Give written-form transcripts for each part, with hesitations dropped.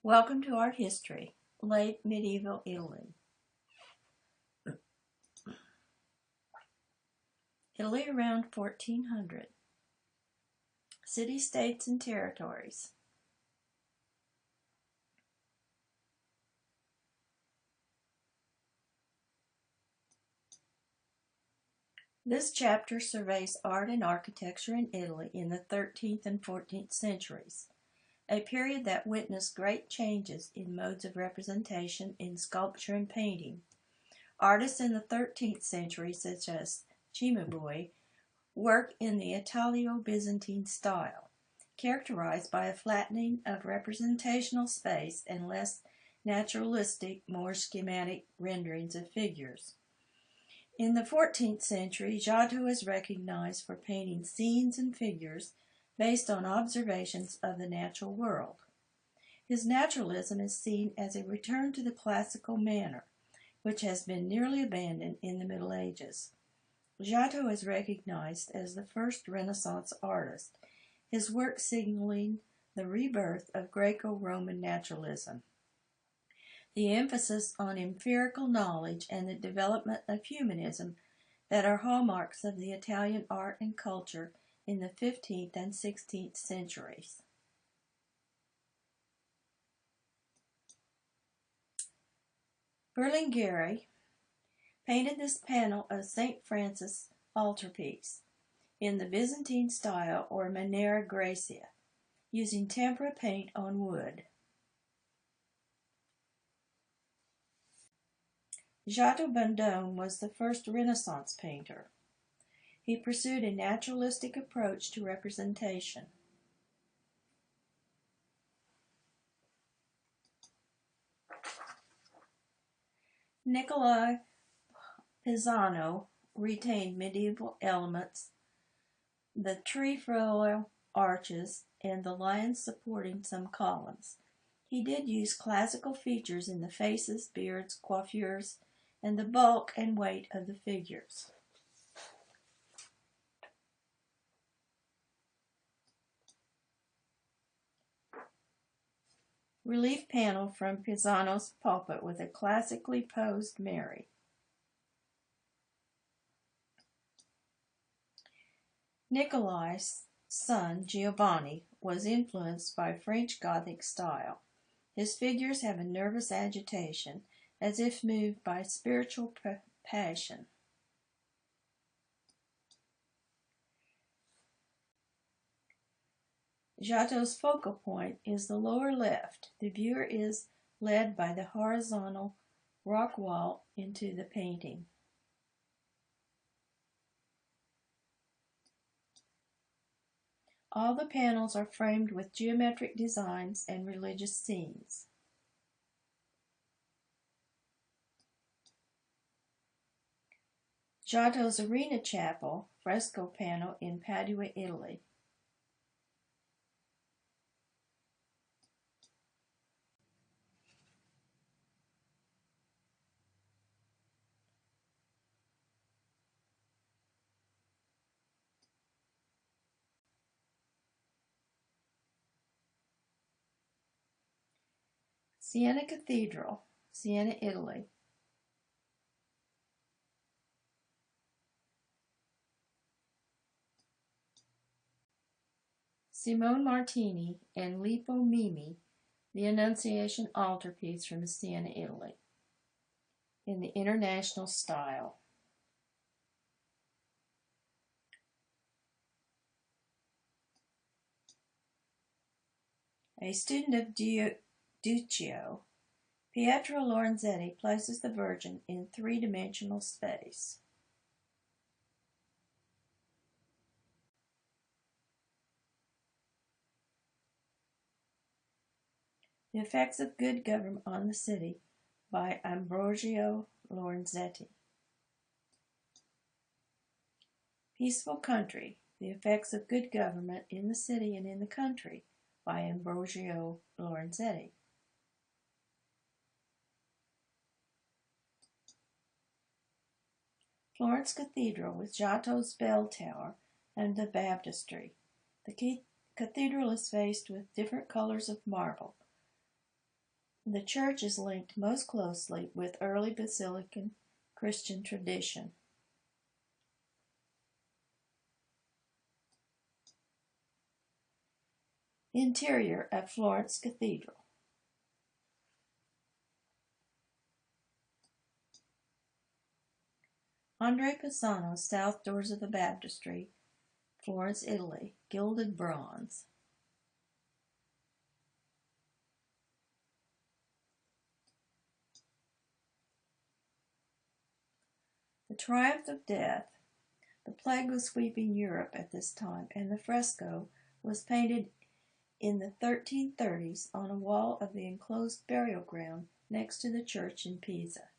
Welcome to Art History, Late Medieval Italy. Italy around 1400. City-states and territories. This chapter surveys art and architecture in Italy in the 13th and 14th centuries, a period that witnessed great changes in modes of representation in sculpture and painting. Artists in the 13th century, such as Cimabue, work in the Italo-Byzantine style, characterized by a flattening of representational space and less naturalistic, more schematic renderings of figures. In the 14th century, Giotto is recognized for painting scenes and figures based on observations of the natural world. His naturalism is seen as a return to the classical manner, which has been nearly abandoned in the Middle Ages. Giotto is recognized as the first Renaissance artist, his work signaling the rebirth of Greco-Roman naturalism. The emphasis on empirical knowledge and the development of humanism that are hallmarks of the Italian art and culture in the 15th and 16th centuries. Berlinghieri painted this panel of St. Francis altarpiece in the Byzantine style or Maniera Grecia, using tempera paint on wood. Giotto Bondone was the first Renaissance painter. He pursued a naturalistic approach to representation. Nicolai Pisano retained medieval elements, the trefoil arches, and the lions supporting some columns. He did use classical features in the faces, beards, coiffures, and the bulk and weight of the figures. Relief panel from Pisano's pulpit with a classically posed Mary. Nicolai's son, Giovanni, was influenced by French Gothic style. His figures have a nervous agitation, as if moved by spiritual passion. Giotto's focal point is the lower left. The viewer is led by the horizontal rock wall into the painting. All the panels are framed with geometric designs and religious scenes. Giotto's Arena Chapel fresco panel in Padua, Italy. Siena Cathedral, Siena, Italy. Simone Martini and Lippo Mimi, the Annunciation altarpiece from Siena, Italy, in the International style. A student of Duccio, Pietro Lorenzetti places the Virgin in three-dimensional space. The Effects of Good Government on the City by Ambrogio Lorenzetti. Peaceful Country, The Effects of Good Government in the City and in the Country by Ambrogio Lorenzetti. Florence Cathedral with Giotto's bell tower and the baptistry. The cathedral is faced with different colors of marble. The church is linked most closely with early Basilican Christian tradition. Interior of Florence Cathedral. Andre Pisano's South Doors of the Baptistry, Florence, Italy, gilded bronze. The Triumph of Death. The plague was sweeping Europe at this time, and the fresco was painted in the 1330s on a wall of the enclosed burial ground next to the church in Pisa.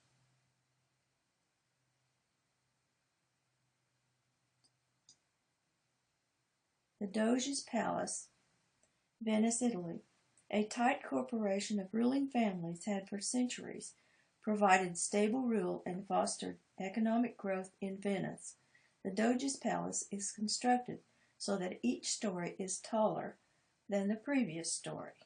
The Doge's Palace, Venice, Italy. A tight corporation of ruling families had for centuries provided stable rule and fostered economic growth in Venice. The Doge's Palace is constructed so that each story is taller than the previous story.